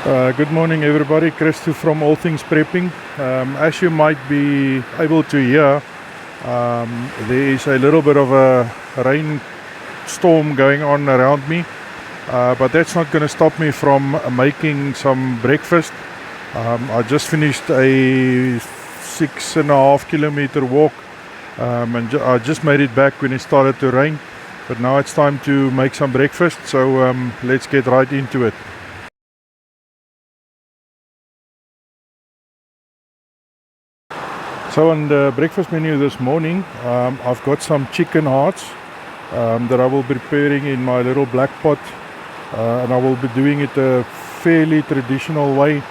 Good morning, everybody. Christo from All Things Prepping. As you might be able to hear, there is a little bit of a rainstorm going on around me, but that's not going to stop me from making some breakfast. I just finished a 6.5 kilometer walk, and I just made it back when it started to rain. But now it's time to make some breakfast, so let's get right into it. So on the breakfast menu this morning, I've got some chicken hearts that I will be preparing in my little black pot, and I will be doing it a fairly traditional way,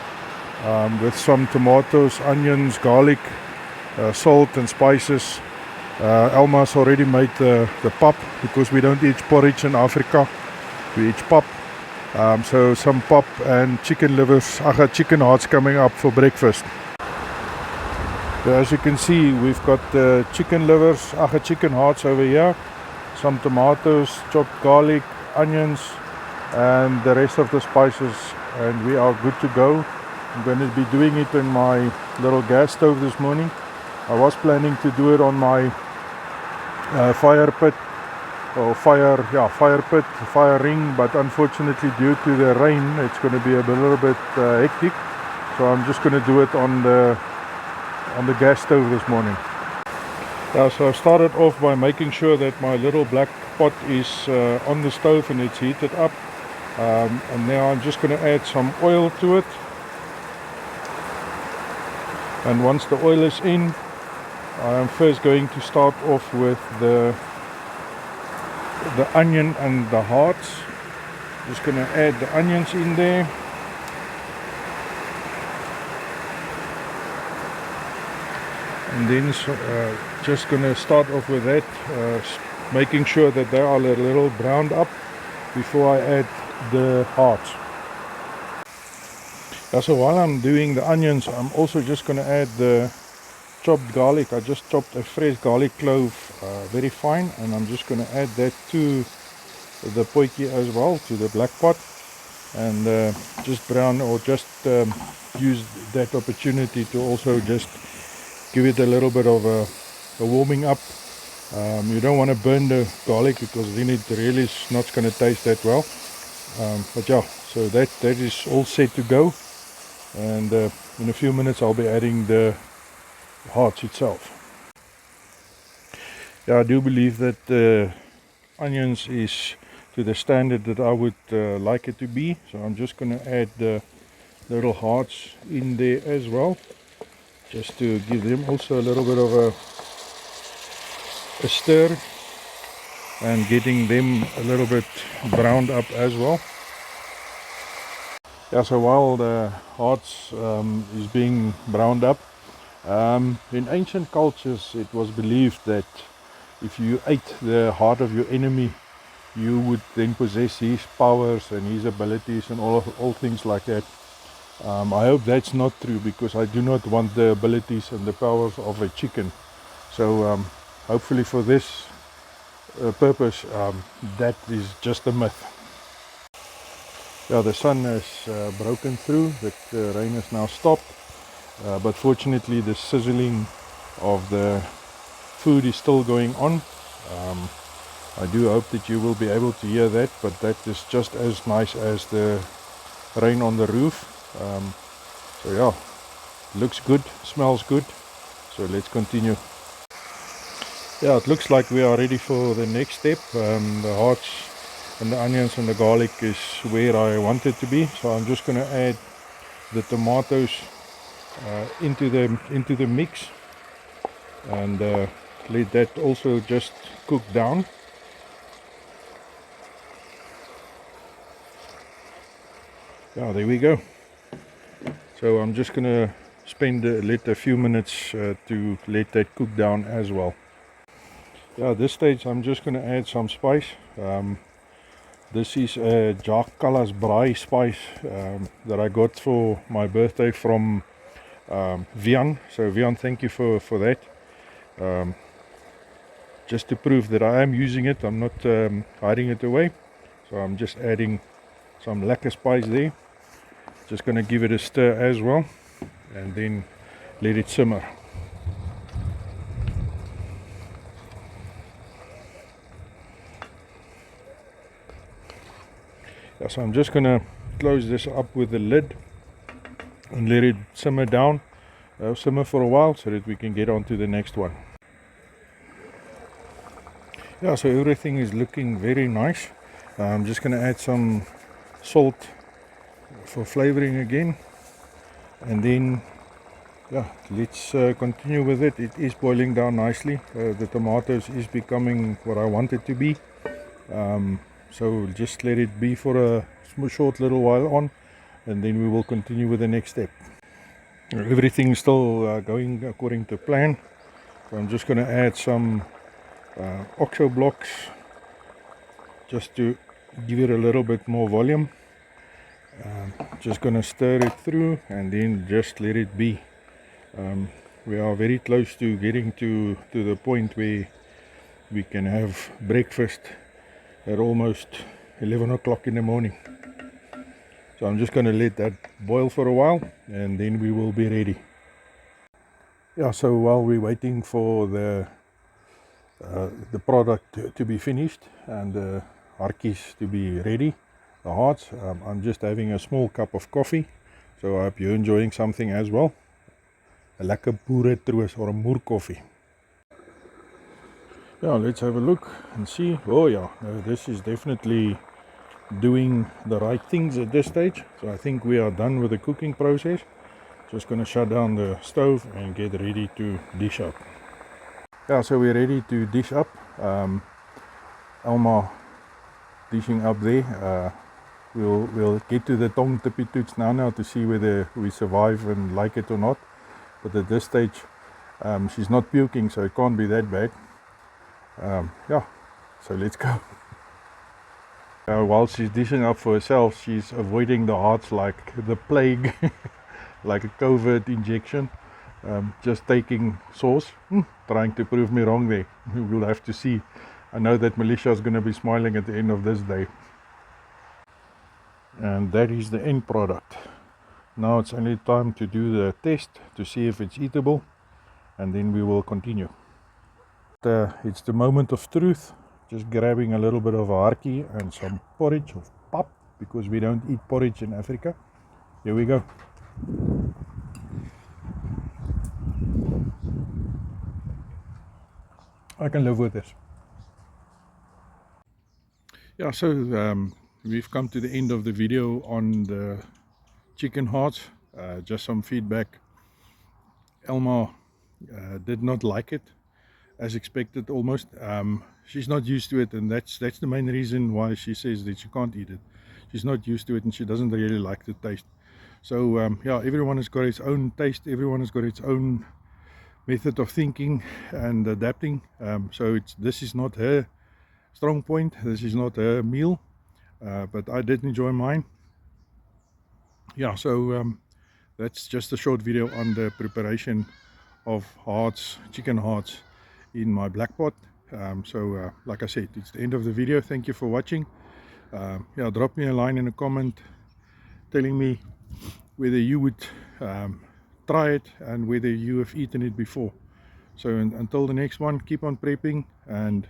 with some tomatoes, onions, garlic, salt and spices. Elma's already made the pap because we don't eat porridge in Africa, we eat pap. So some pap and chicken livers, chicken hearts coming up for breakfast. So as you can see, we've got chicken livers, chicken hearts over here, some tomatoes, chopped garlic, onions, and the rest of the spices, and we are good to go. I'm going to be doing it in my little gas stove this morning. I was planning to do it on my fire ring, but unfortunately due to the rain it's going to be a little bit hectic, so I'm just going to do it on the gas stove this morning. So I started off by making sure that my little black pot is on the stove and it's heated up, and now I'm just going to add some oil to it. And once the oil is in, I am first going to start off with the onion and the hearts. Just going to add the onions in there. And then just going to start off with that, making sure that they are a little browned up before I add the hearts. So while I'm doing the onions, I'm also just going to add the chopped garlic. I just chopped a fresh garlic clove very fine, and I'm just going to add that to the potjie as well, to the black pot, and just brown, or just use that opportunity to also just give it a little bit of a warming up. You don't want to burn the garlic because then it really is not going to taste that well. But yeah, so that is all set to go, and in a few minutes I'll be adding the hearts itself. I do believe that the onions is to the standard that I would like it to be, so I'm just going to add the little hearts in there as well, just to give them also a little bit of a stir, and getting them a little bit browned up as well. So while the hearts is being browned up, in ancient cultures it was believed that if you ate the heart of your enemy, you would then possess his powers and his abilities and all things like that. I hope that's not true, because I do not want the abilities and the powers of a chicken. So hopefully for this purpose, that is just a myth. The sun has broken through, the rain has now stopped, but fortunately the sizzling of the food is still going on. I do hope that you will be able to hear that, but that is just as nice as the rain on the roof. So looks good, smells good, so let's continue. It looks like we are ready for the next step. The hearts and the onions and the garlic is where I want it to be, so I'm just going to add the tomatoes into the mix, and let that also just cook down. There we go. So I'm just going to let a few minutes to let that cook down as well. At this stage I'm just going to add some spice. This is a Jacques Callas braai spice that I got for my birthday from Vian. So Vian, thank you for that. Just to prove that I am using it, I'm not hiding it away. So I'm just adding some lekker spice there. Just going to give it a stir as well, and then let it simmer. Yeah, so I'm just going to close this up with the lid and let it simmer down, simmer for a while, so that we can get on to the next one. Yeah, so everything is looking very nice. I'm just going to add some salt for flavoring again, and then yeah, let's continue with it. It is boiling down nicely. The tomatoes is becoming what I want it to be. So just let it be for a short little while on, and then we will continue with the next step. Everything is still going according to plan. So I'm just going to add some oxo blocks just to give it a little bit more volume. Just going to stir it through and then just let it be. We are very close to getting to the point where we can have breakfast at almost 11 o'clock in the morning. So I'm just going to let that boil for a while, and then we will be ready. Yeah, so while we're waiting for the product to be finished and the hartjies to be ready, the hearts, I'm just having a small cup of coffee. So I hope you're enjoying something as well. A lekker boeretroos or a moer koffie. Yeah, let's have a look and see. Oh yeah, this is definitely doing the right things at this stage. So I think we are done with the cooking process. Just going to shut down the stove and get ready to dish up. Yeah, so we're ready to dish up. Elma dishing up there. We'll get to the tong tippy toots now to see whether we survive and like it or not. But at this stage, she's not puking, so it can't be that bad. Yeah, so let's go. While she's dishing up for herself, she's avoiding the hearts like the plague, like a COVID injection. Just taking sauce, trying to prove me wrong there. We'll have to see. I know that Militia is going to be smiling at the end of this day. And that is the end product. Now it's only time to do the test to see if it's eatable, and then we will continue. It's the moment of truth. Just grabbing a little bit of a hartjie and some porridge of pap, because we don't eat porridge in Africa. Here we go. I can live with this. Yeah, so we've come to the end of the video on the chicken hearts. Just some feedback. Elma did not like it, as expected almost. She's not used to it, and that's the main reason why she says that she can't eat it. She's not used to it, and she doesn't really like the taste. So yeah, everyone has got its own taste. Everyone has got its own method of thinking and adapting. So this is not her strong point. This is not her meal, but I did enjoy mine. Yeah, so that's just a short video on the preparation of chicken hearts in my black pot. So like I said, it's the end of the video. Thank you for watching. Yeah, drop me a line in a comment telling me whether you would try it and whether you have eaten it before. So until the next one, keep on prepping and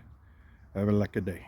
have a lekker day.